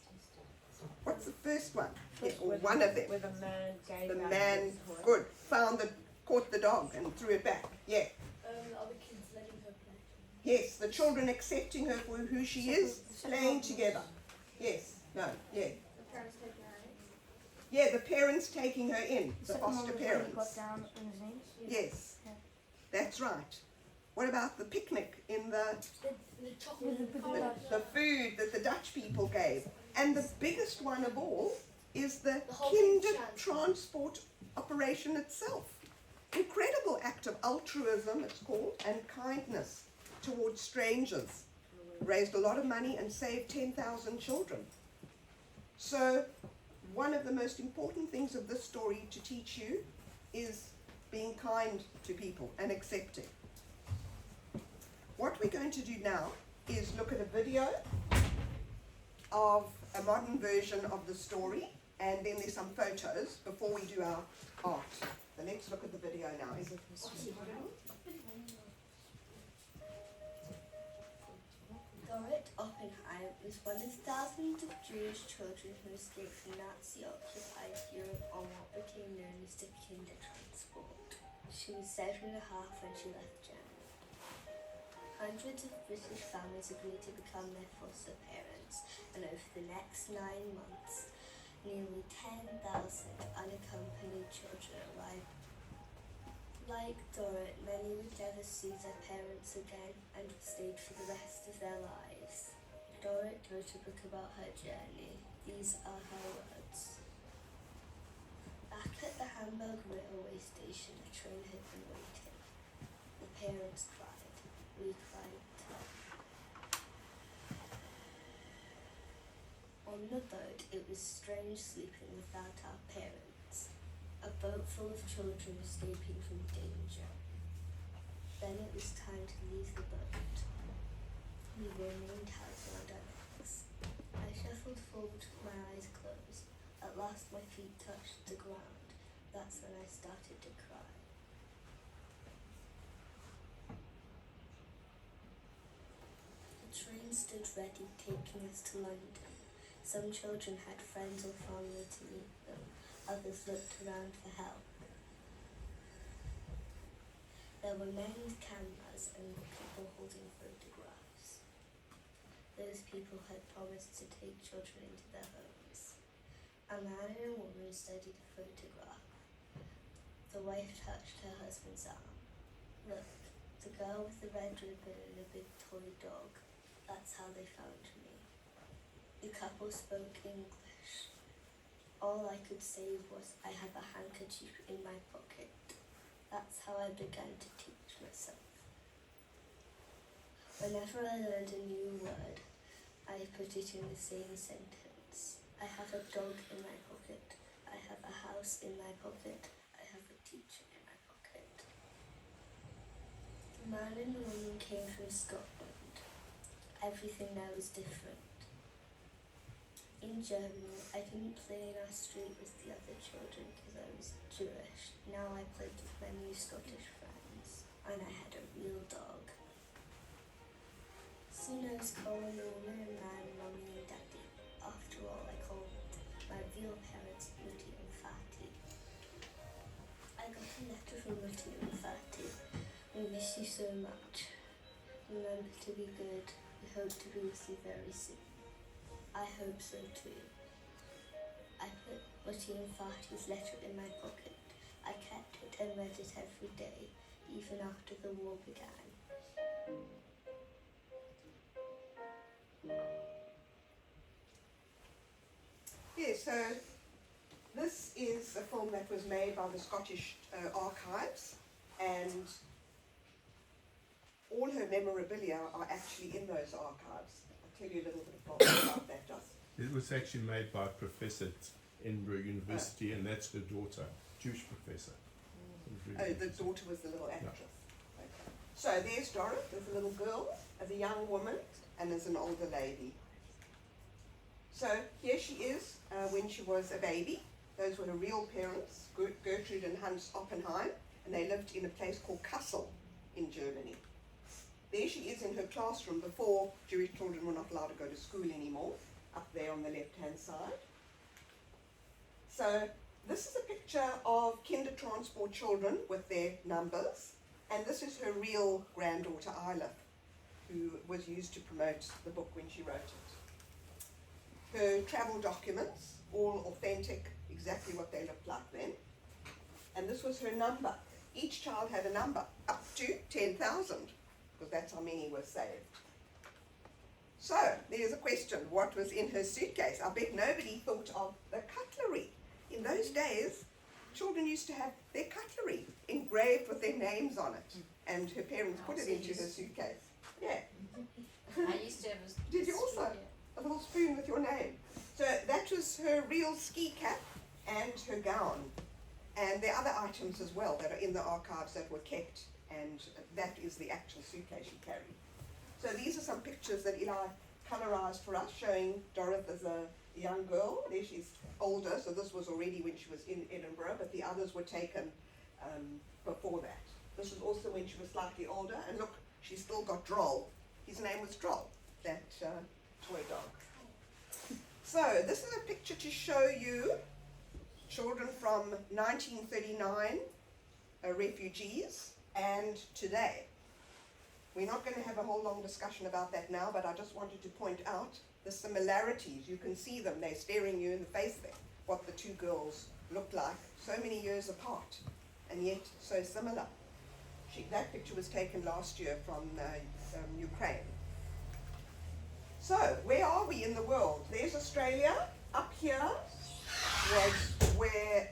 What's the first one? Yeah, or one of them. Where the man gave The out man, his toy. good, found caught the dog and threw it back. Yeah. The other kids letting her play. Yes, the children accepting her for who she is, playing together. Yes. No. Yeah. The parents taking her in. Yeah, the parents taking her in, the Second one foster was when he parents. got down on his knees. Yes. Yeah. That's right. What about the picnic in the The chocolate. With the big Oh, Dutch. the food that the Dutch people gave? And the biggest one of all is the The whole kinder thing transport operation itself. Incredible act of altruism, it's called, and kindness towards strangers. Raised a lot of money and saved 10,000 children. So one of the most important things of this story to teach you is being kind to people and accepting. What we're going to do now is look at a video of a modern version of the story, and then there's some photos before we do our art. So let's look at the video now. Is it Dorrit Oppenheim was one of thousands of Jewish children who escaped from Nazi-occupied Europe on what became known as the Kindertransport. She was 7.5 when she left Germany. Hundreds of British families agreed to become their foster parents, and over the next 9 months, nearly 10,000 unaccompanied children arrived. Like Dorrit, many would never see their parents again and stayed for the rest of their lives. Dorrit wrote a book about her journey. These are her words. Back at the Hamburg railway station, a train had been waiting. The parents cried. We cried too. On the boat, it was strange sleeping without our parents. A boat full of children escaping from danger. Then it was time to leave the boat. We remained tied around our necks. I shuffled forward with my eyes closed. At last my feet touched the ground. That's when I started to cry. The train stood ready, taking us to London. Some children had friends or family to meet them. Others looked around for help. There were men with cameras and people holding photographs. Those people had promised to take children into their homes. A man and a woman studied a photograph. The wife touched her husband's arm. Look, the girl with the red ribbon and a big toy dog. That's how they found me. The couple spoke English. All I could say was, I have a handkerchief in my pocket. That's how I began to teach myself. Whenever I learned a new word, I put it in the same sentence. I have a dog in my pocket. I have a house in my pocket. I have a teacher in my pocket. The man and the woman came from Scotland. Everything there was different. In Germany, I didn't play in our street with the other children because I was Jewish. Now I played with my new Scottish friends, and I had a real dog. Soon I was calling the woman and man Mummy and Daddy. After all, I called my real parents Mutti and Fati. I got a letter from Mutti and Fati. We miss you so much. Remember to be good. We hope to be with you very soon. I hope so too. I put Mutti and Fati's letter in my pocket. I kept it and read it every day, even after the war began. Yeah, so this is a film that was made by the Scottish Archives, and all her memorabilia are actually in those archives. I'll tell you a little bit about that just. It was actually made by a professor at Edinburgh University, and that's her daughter, Jewish professor. Oh, the daughter was the little actress. Okay. So there's Dorrit as a little girl, as a young woman, and as an older lady. So here she is when she was a baby. Those were her real parents, Gertrude and Hans Oppenheim, and they lived in a place called Kassel in Germany. There she is in her classroom before Jewish children were not allowed to go to school anymore, up there on the left-hand side. So This is a picture of kinder transport children with their numbers, and this is her real granddaughter Isla, who was used to promote the book when she wrote it. Her travel documents, all authentic, exactly what they looked like then. And this was her number. Each child had a number, up to 10,000, because that's how many were saved. So, there's a question, what was in her suitcase? I bet nobody thought of the cutlery. In those days, children used to have their cutlery engraved with their names on it, and her parents put it into her suitcase. Yeah. I used to have a Did you also? A little spoon with your name. So that was her real ski cap and her gown. And there are other items as well that are in the archives that were kept, and that is the actual suitcase she carried. So these are some pictures that Eli colorized for us, showing Dorothy as a young girl. There she's older, so this was already when she was in Edinburgh, but the others were taken before that. This was also when she was slightly older, and look, she's still got Droll. His name was Droll, that toy dog. So this is a picture to show you children from 1939, refugees, and today. We're not going to have a whole long discussion about that now, but I just wanted to point out the similarities. You can see them, they're staring you in the face there, what the two girls looked like so many years apart, and yet so similar. That picture was taken last year from Ukraine. So, where are we in the world? There's Australia. Up here was where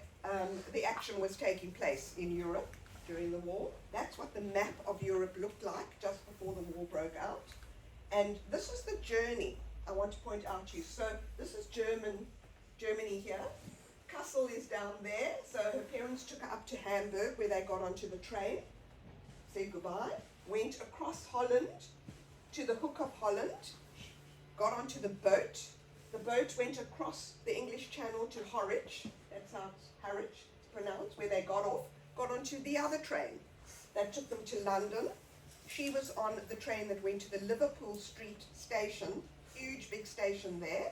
the action was taking place in Europe during the war. That's what the map of Europe looked like just before the war broke out. And this is the journey I want to point out to you. So this is Germany here. Kassel is down there. So her parents took her up to Hamburg, where they got onto the train, said goodbye, went across Holland to the Hook of Holland, got onto the boat. The boat went across the English Channel to Harwich. That's how Harwich is pronounced, where they got off. Got onto the other train that took them to London. She was on the train that went to the Liverpool Street station, huge big station there.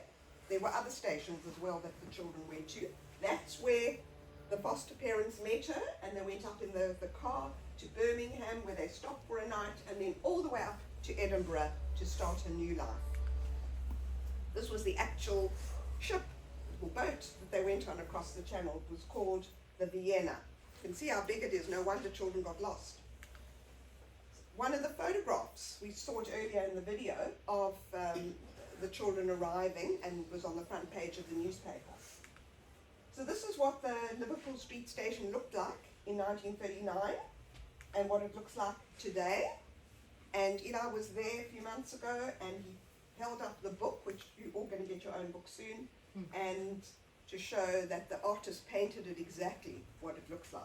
There were other stations as well that the children went to. That's where the foster parents met her, and they went up in the car to Birmingham, where they stopped for a night, and then all the way up to Edinburgh to start a new life. This was the actual ship or boat that they went on across the channel. It was called the Vienna. You can see how big it is. No wonder children got lost. One of the photographs, we saw it earlier in the video, of the children arriving, and was on the front page of the newspaper. So this is what the Liverpool Street station looked like in 1939, and what it looks like today. And Eli was there a few months ago, and he held up the book, which you're all going to get your own book soon, and to show that the artist painted it exactly what it looks like.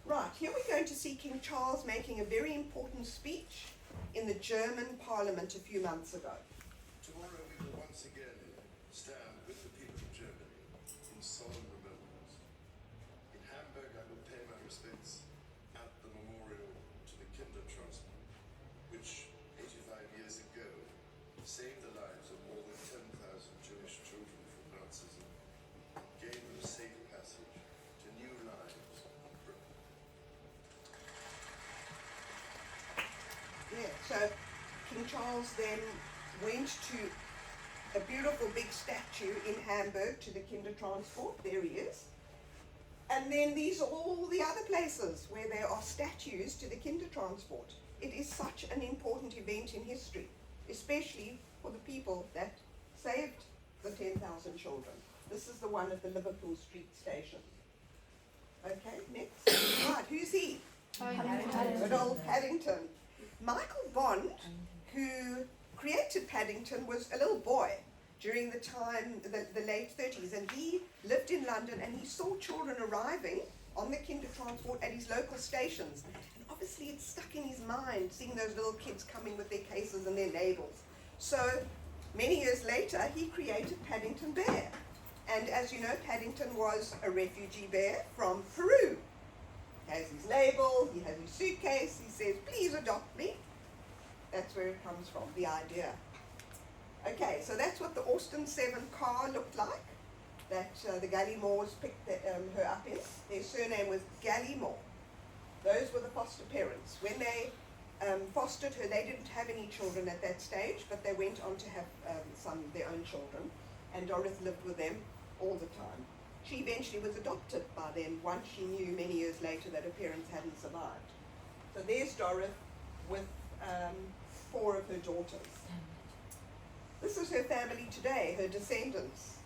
Right, here we're going to see King Charles making a very important speech in the German Parliament a few months ago. Tomorrow we will once again stand with the people of Germany in solemn remembrance. In Hamburg I will pay my respects at the memorial to the Kindertransport, which 85 years ago saved the lives of more than 10,000 Jewish children from Nazism, gave them a safe passage to new lives in Britain. Yeah, so King Charles then went to a beautiful big statue in Hamburg to the Kindertransport. There he is. And then these are all the other places where there are statues to the Kindertransport. It is such an important event in history, especially for the people that saved the 10,000 children. This is the one at the Liverpool Street station. Okay, next. Right, who's he? Good old Paddington. Michael Bond, who created Paddington, was a little boy during the time, the late 30s, and he lived in London, and he saw children arriving on the Kindertransport at his local stations. And obviously it stuck in his mind, seeing those little kids coming with their cases and their labels. So many years later, he created Paddington Bear. And as you know, Paddington was a refugee bear from Peru. He has his label, he has his suitcase, he says, please adopt me. That's where it comes from, the idea. Okay, so that's what the Austin 7 car looked like. that the Gallimores picked her up in. Their surname was Gallimore. Those were the foster parents. When they fostered her, they didn't have any children at that stage, but they went on to have some of their own children, and Dorothy lived with them all the time. She eventually was adopted by them once she knew many years later that her parents hadn't survived. So there's Dorothy with 4 of her daughters. This is her family today, her descendants.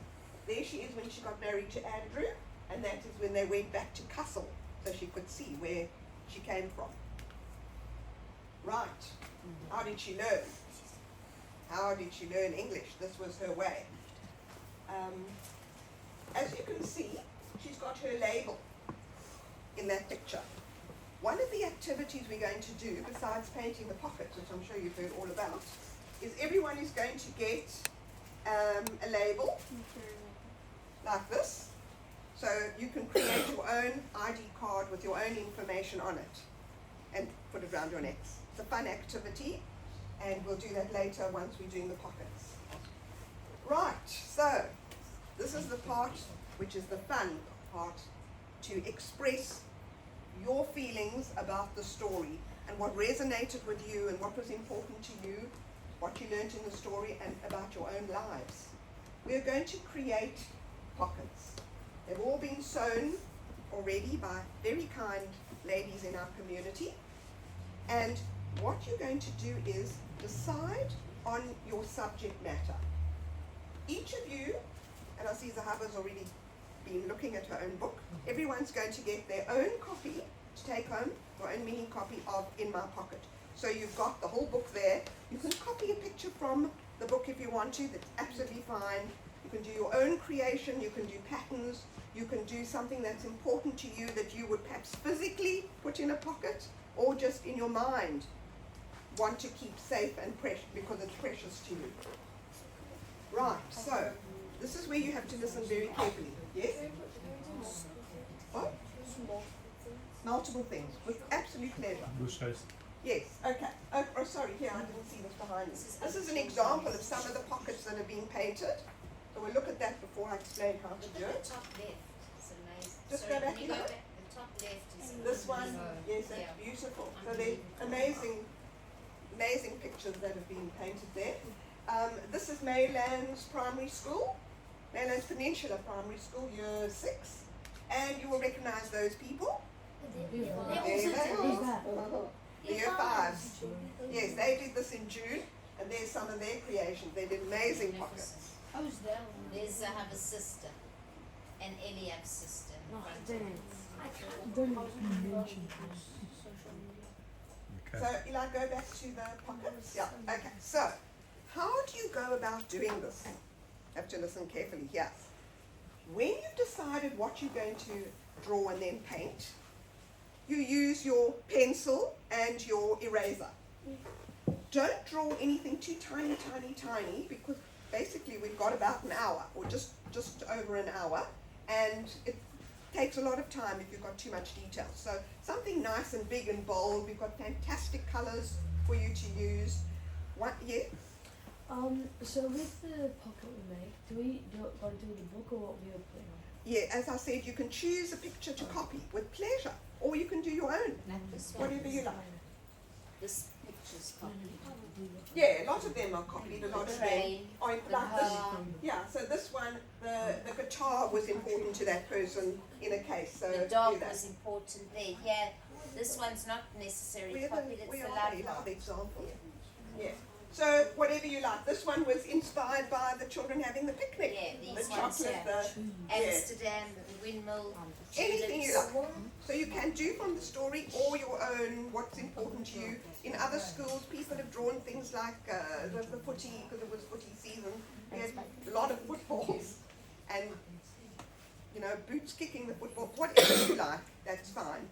There she is when she got married to Andrew, and that is when they went back to Kassel, so she could see where she came from. Right. How did she learn? How did she learn English? This was her way. As you can see, she's got her label in that picture. One of the activities we're going to do, besides painting the pockets, which I'm sure you've heard all about, is everyone is going to get a label like this. So you can create your own ID card with your own information on it and put it around your necks. It's a fun activity, and we'll do that later once we're doing the pockets. Right, so this is the part which is the fun part, to express your feelings about the story and what resonated with you and what was important to you, what you learned in the story, and about your own lives. We are going to create pockets. They've all been sewn already by very kind ladies in our community. And what you're going to do is decide on your subject matter. Each of you, and I see Zahaba's already been looking at her own book, everyone's going to get their own copy to take home, your own mini copy of In My Pocket. So you've got the whole book there. You can copy a picture from the book if you want to, that's absolutely fine. You can do your own creation, you can do patterns, you can do something that's important to you that you would perhaps physically put in a pocket or just in your mind want to keep safe and precious because it's precious to you. Right, so this is where you have to listen very carefully. Yes? What? Multiple things, with absolute pleasure. Yes, okay. Oh, sorry, here, I didn't see this behind me. This is an example of some of the pockets that have been painted. So we'll look at that before I explain how to do Look at it. the top left. It's amazing. Just Sorry, go back can you here. go back? The top left is This one, yes, that's Yeah. beautiful. So they're amazing pictures that have been painted there. This is Maylands Primary School, Maylands Peninsula Primary School, year 6. And you will recognize those people. Who's There they that? are. The year 5s. Yes, they did this in June, and there's some of their creations. They did amazing pockets. Who's that one? There's Zahaba's sister and Eliab's sister. in front of her. So, Eli, go back to the pockets. Yeah, okay. So, how do you go about doing this? Have to listen carefully here. When you've decided what you're going to draw and then paint, you use your pencil and your eraser. Don't draw anything too tiny, because basically we've got about an hour, or just over an hour, and it takes a lot of time if you've got too much detail. So something nice and big and bold. We've got fantastic colors for you to use. What? Yeah. So with the pocket we make, do we got to do the book or what we are putting on? Yeah, as I said, you can choose a picture to copy with pleasure, or you can do your own, This one whatever is you like. This picture's copied. Yeah, a lot of them are copied. A lot of them Train, are in the like this. car, Yeah, so this one, the guitar was important to that person in a case. So the do dog that. was important there. Here, this one's not necessarily Where copied, it's where the are they? love Like the example. Yeah. So whatever you like. This one was inspired by the children having the picnic. Yeah, The these ones chocolate, here. yeah. Amsterdam, the windmill, Anything you tulips. like. So you can do from the story or your own what's important to you. In other schools, people have drawn things like the footy, because it was footy season. We had a lot of footballs and, boots kicking the football. Whatever you like, that's fine.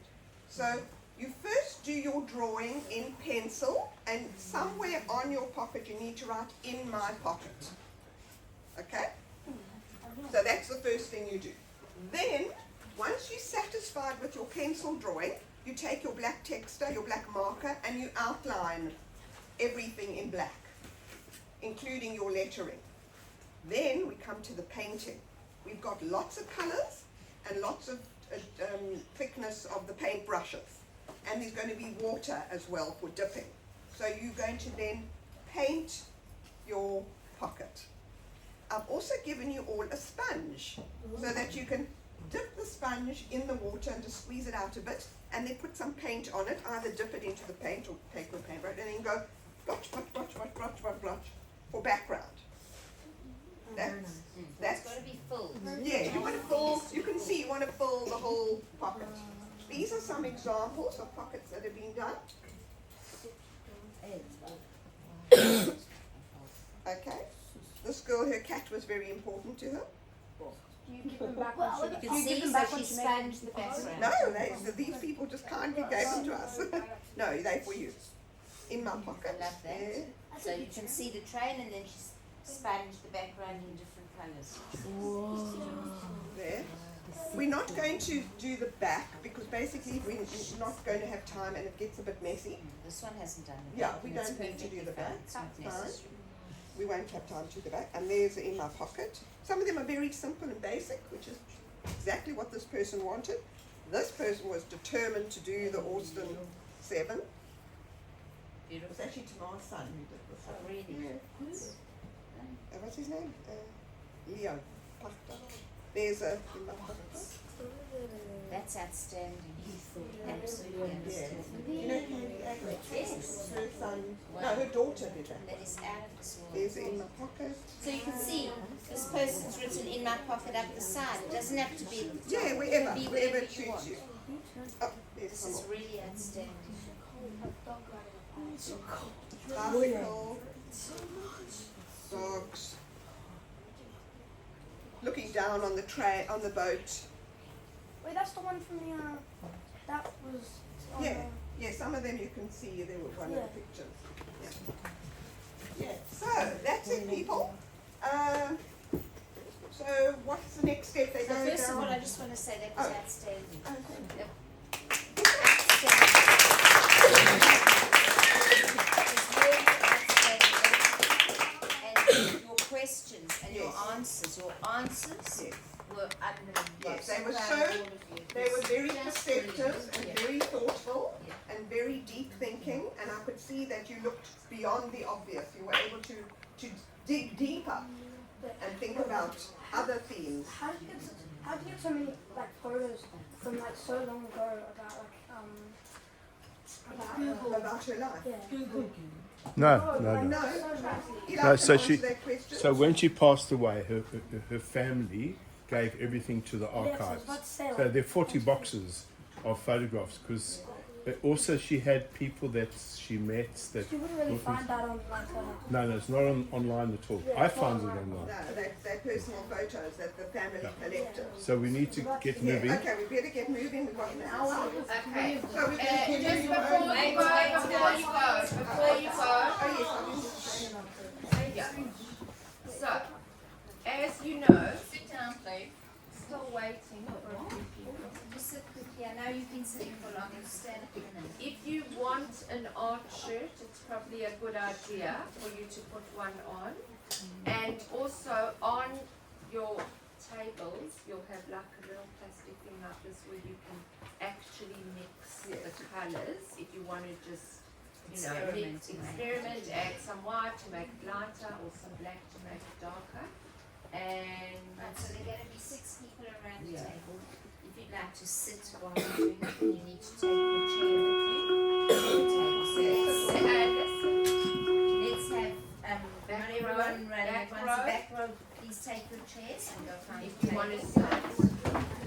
So you first do your drawing in pencil, and somewhere on your pocket you need to write "In my pocket." Okay? So that's the first thing you do. Then, once you're satisfied with your pencil drawing, you take your black texter, your black marker, and you outline everything in black, including your lettering. Then we come to the painting. We've got lots of colours and lots of thickness of the paint brushes. And there's going to be water as well for dipping. So you're going to then paint your pocket. I've also given you all a sponge so that you can dip the sponge in the water and just squeeze it out a bit, and then put some paint on it, either dip it into the paint or take the paintbrush, and then go blotch, blotch, blotch, blotch, blotch, blotch, blotch for background. That's got to be full. yeah, you want to fill, you can see you want to fill the whole pocket. These are some examples of pockets that have been done. Okay, this girl, her cat was very important to her. Do you give them back You can see that she sponged the background. No, these people just kindly gave them to us. No, they're for you. In my pocket. I love that. Yeah. So you can see the train, and then she sponged the background in different colours. There. We're not going to do the back because basically we're not going to have time and it gets a bit messy. This one hasn't done the Yeah, back. we and it's don't need to do the perfectly back. fine. It's not Fine. necessary. We won't have time to do the back. And there's in my pocket. Some of them are very simple and basic, which is exactly what this person wanted. This person was determined to do the Austin 7. Beautiful. It's actually Tamar's son who did this one. Oh, really? Yeah. What's his name? Leo Pachter. There's a in my pocket. That's outstanding. Absolutely Yeah. outstanding. You know Candy Agnes? Yes. Her son, no, her daughter did that. That is out of this world. There's it in my pocket. So you can see this person's written in my pocket up the side. It doesn't have to be at the top. Yeah, It wherever, can be wherever wherever it you want. suits you. Oh, there's This some is more. really outstanding. Bicycle, dogs, looking down on the tray, on the boat. Wait, that's the one from the, that was on Yeah, yeah, some of them you can see, there were one of the pictures. Yeah. Yeah, so that's it, people. So what's the next step? They So go first of down. all, I just want to say that was outstanding. Okay. Yep. And your questions and your answers Yes. were unbelievable. Yes, they So were proud of all of you. they were very Just perceptive brilliant. and very thoughtful and very deep thinking, and I could see that you looked beyond the obvious. You were able to dig deeper and think about other themes. How did you get so many like photos from like so long ago about About her life. Yeah. No, so Answer she, that question. so when she passed away, her family gave everything to the I was archives. about to say, So like, there are 40 boxes of photographs because also she had people that she met that. you wouldn't really find that on like No, it's not online at all. Yeah, I it's found it not online. No, they're personal photos that the family collected. So we need to get moving. Yeah, okay, we better get moving. We've got an hour. Okay. So we're going to Just before you go, Oh yes, there you go. So, as you know, sit down, please. Still waiting for a few people. Just sit quickly. I know you've been sitting for long. You stand up in a minute. If you want an art shirt, it's probably a good idea for you to put one on. And also on your tables, you'll have like a little plastic thing like this where you can actually mix the colours if you want to just, you know, experiment, add some white to make it lighter or some black to make it darker. And Right, so there are going to be 6 people around the table. If you'd like to sit while you're doing it, then you need to take your chair with you. Let's have everyone running at once. The back row, please take your chairs and go find if your you want to table. sit,